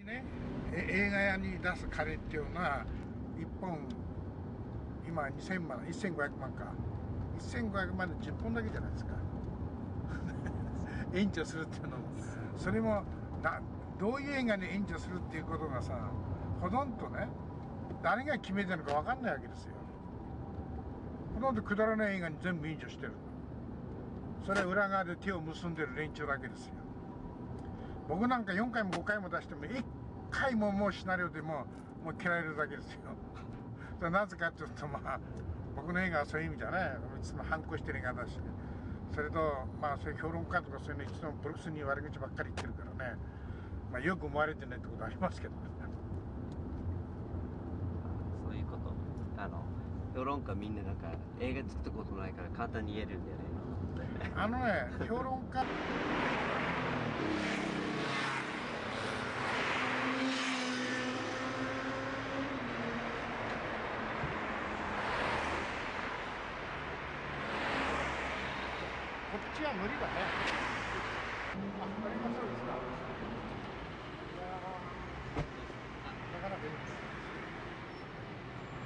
ね、映画屋に出す金っていうのは1本今2000万、1500万か、1500万で10本だけじゃないですか延長するっていうのも、それもどういう映画に延長するっていうことがさ、ほとんどね、誰が決めてるのか分かんないわけですよ。ほとんどくだらない映画に全部延長してる。それは裏側で手を結んでる連中だけですよ。僕なんか4回も5回も出しても1回ももうシナリオでもう嫌われるだけですよそれなぜかっていうと、僕の映画はそういう意味じゃね、いつも反抗してる映画だし、それとそういう評論家とかそういうのいつもブルックスに悪口ばっかり言ってるからね、よく思われてないってことありますけどね。そういうこと、評論家みんななんか映画作ったことないから簡単に言えるんだよね評論家こっちは無理だね。ありがそうですか。なかなかいいです。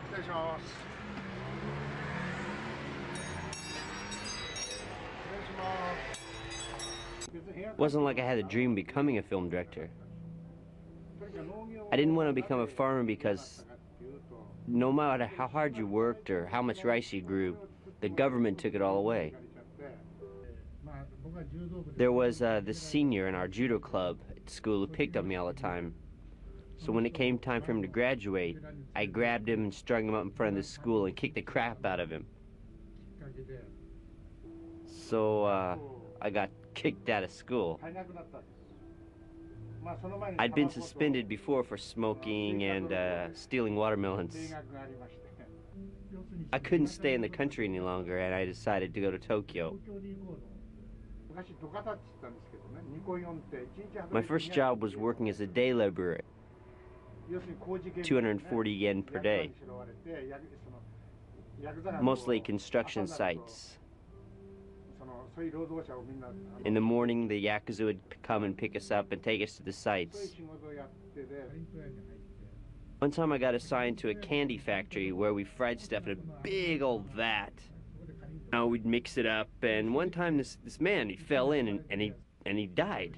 失礼します。失礼します。It wasn't like I had a dream becoming a film director. I didn't want to become a farmer because no matter how hard you worked or how much rice you grew, the government took it all away. There was this senior in our judo club at school who picked on me all the time. So when it came time for him to graduate, I grabbed him and strung him up in front of the school and kicked the crap out of him. So I got kicked out of school. I'd been suspended before for smoking and stealing watermelons. I couldn't stay in the country any longer, and I decided to go to Tokyo. My first job was working as a day laborer, 240 yen per day, mostly construction sites. In the morning, the Yakuza would come and pick us up and take us to the sites. One time I got assigned to a candy factory where we fried stuff in a big old vat. Now we'd mix it up, and one time this man, he fell in and he died.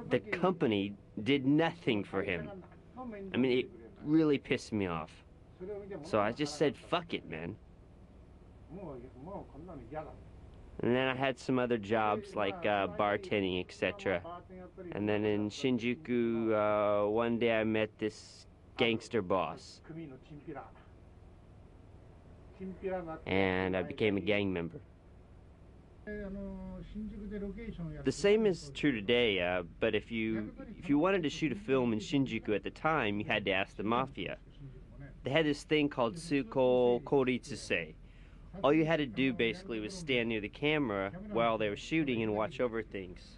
The company did nothing for him. I mean, it really pissed me off. So I just said, fuck it, man. And then I had some other jobs like bartending, etc. And then in Shinjuku, one day I met this gangster boss. And I became a gang member. The same is true today, but if you wanted to shoot a film in Shinjuku at the time, you had to ask the mafia. They had this thing called Tsuko Koritsusei. All you had to do basically was stand near the camera while they were shooting and watch over things.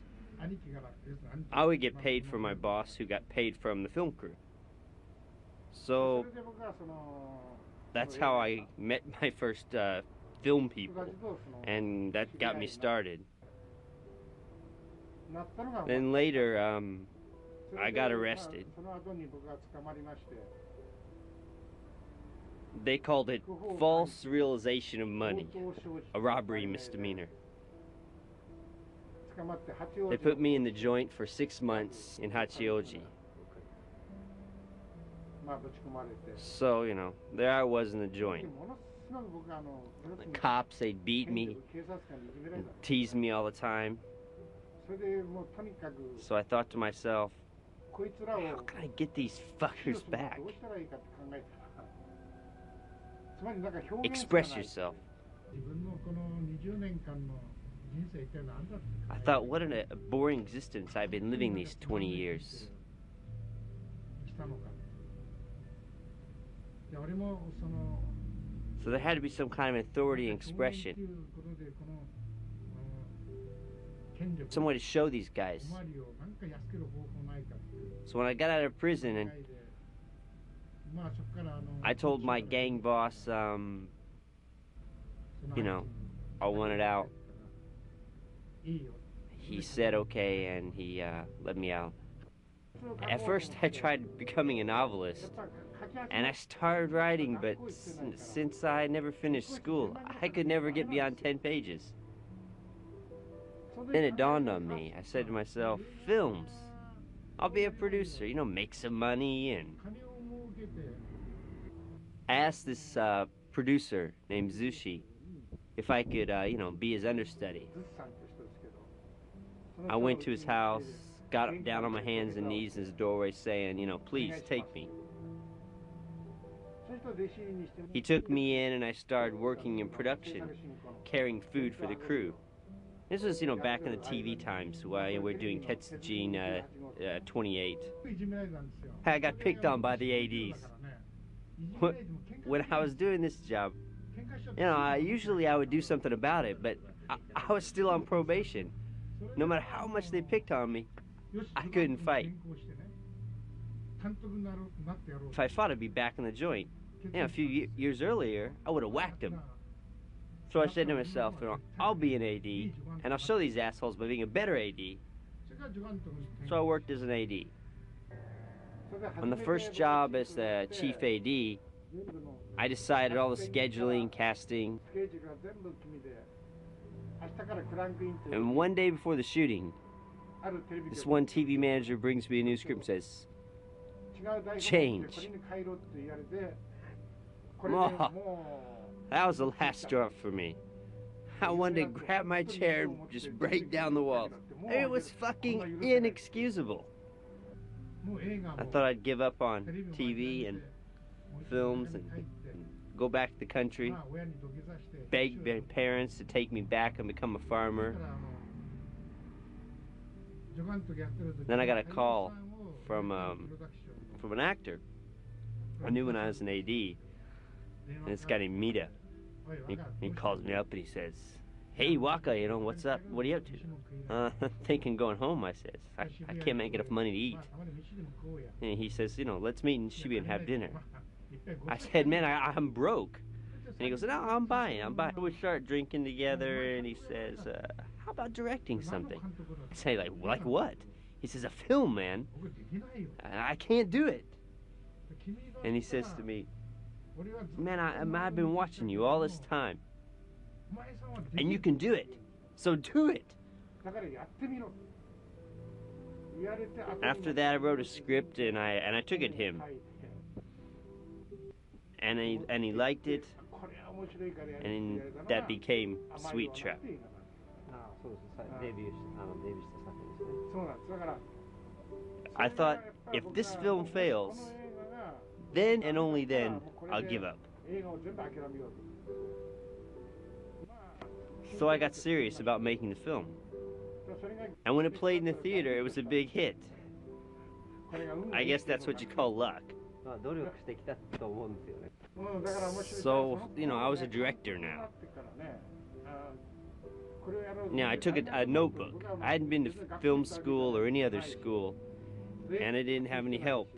I would get paid from my boss, who got paid from the film crew. So that's how I met my first film people, and that got me started. Then later, I got arrested. They called it false realization of money, a robbery misdemeanor. They put me in the joint for 6 months in Hachioji. So, you know, there I was in the joint. The cops, they'd beat me, and tease me all the time. So I thought to myself, how can I get these fuckers back? Express yourself. I thought, what a boring existence I've been living these 20 years. So there had to be some kind of authority and expression. Some way to show these guys. So when I got out of prison, and I told my gang boss, you know, I want it out. he said okay, and he let me out. At first, I tried becoming a novelist, and I started writing, but since I never finished school, I could never get beyond 10 pages. Then it dawned on me. I said to myself, films. I'll be a producer, you know, make some money. And I asked this producer named Zushi if I could, you know, be his understudy. I went to his house, got down on my hands and knees in his doorway saying, you know, please take me. He took me in and I started working in production, carrying food for the crew. This was, you know, back in the TV times while we're doing Tetsujin 28. I got picked on by the ADs. When I was doing this job, you know, usually I would do something about it, but I was still on probation. No matter how much they picked on me, I couldn't fight. If I fought, I'd be back in the joint. You know, a few years earlier, I would have whacked him. So I said to myself, you know, I'll be an AD, and I'll show these assholes by being a better AD. So I worked as an AD. On the first job as the chief AD, I decided all the scheduling, casting. And one day before the shooting, this one TV manager brings me a new script and says, change. Oh, that was the last straw for me. I wanted to grab my chair and just break down the walls. It was fucking inexcusable. I thought I'd give up on TV and films and go back to the country, beg my parents to take me back and become a farmer. Then I got a call from an actor I knew when I was an AD, and this guy named Mita. He calls me up and he says, hey Waka, you know, what's up? What are you up to? Thinking going home, I says. I can't make enough money to eat. And he says, you know, let's meet in Shibuya and have dinner. I said, man, I'm broke. And he goes, no, I'm buying. We start drinking together and he says, how about directing something? I say, like what? He says, a film, man. I can't do it. And he says to me, man, I've been watching you all this time. And you can do it. So do it. After that, I wrote a script and I took it to him. And he liked it. And that became Sweet Trap. I thought, if this film fails, then and only then I'll give up. So I got serious about making the film. And when it played in the theater, it was a big hit. I guess that's what you call luck. So, you know, I was a director now. Now, I took a notebook. I hadn't been to film school or any other school, and I didn't have any help.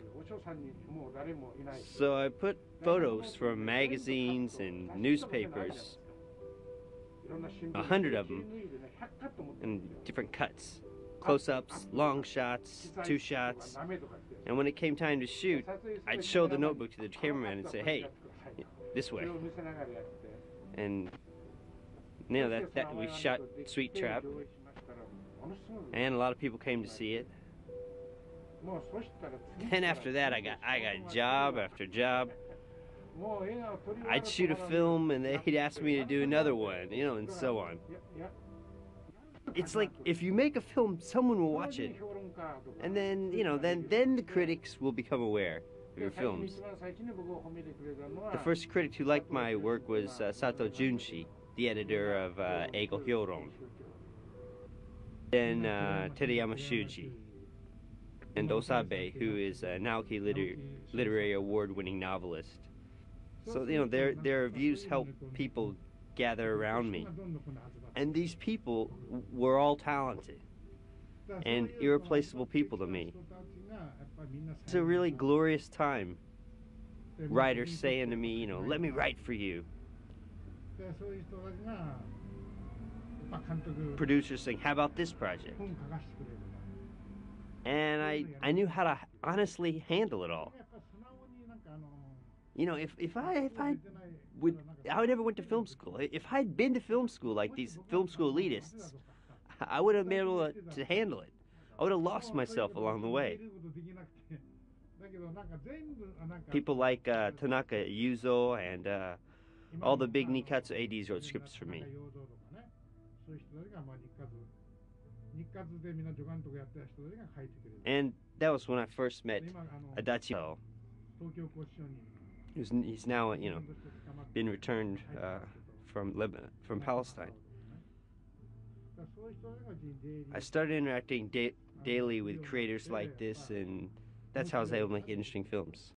So I put photos from magazines and newspapers, 100 of them, in different cuts. Close-ups, long shots, 2 shots. And when it came time to shoot, I'd show the notebook to the cameraman and say, hey, this way. And you know, that we shot Sweet Trap, and a lot of people came to see it. Then after that, I got job after job. I'd shoot a film and they'd ask me to do another one, you know, and so on. It's like, if you make a film, someone will watch it. And then, you know, then the critics will become aware of your films. The first critic who liked my work was Sato Junshi, the editor of Eigo Hyoron. Then Terayama Shuji. And Osabe, who is a Naoki Literary Award-winning novelist. So, you know, their reviews help people gather around me. And these people were all talented and irreplaceable people to me. It's a really glorious time. Writers saying to me, you know, let me write for you. producers saying, how about this project? And I knew how to honestly handle it all. You know, if I never went to film school. If I'd been to film school like these film school elitists, I would have been able to handle it. I would have lost myself along the way. People like Tanaka Yuzo and all the big Nikatsu ADs wrote scripts for me. And that was when I first met Adachi. He's now, you know, been returned from Palestine. I started interacting daily with creators like this, and that's how I was able to make interesting films.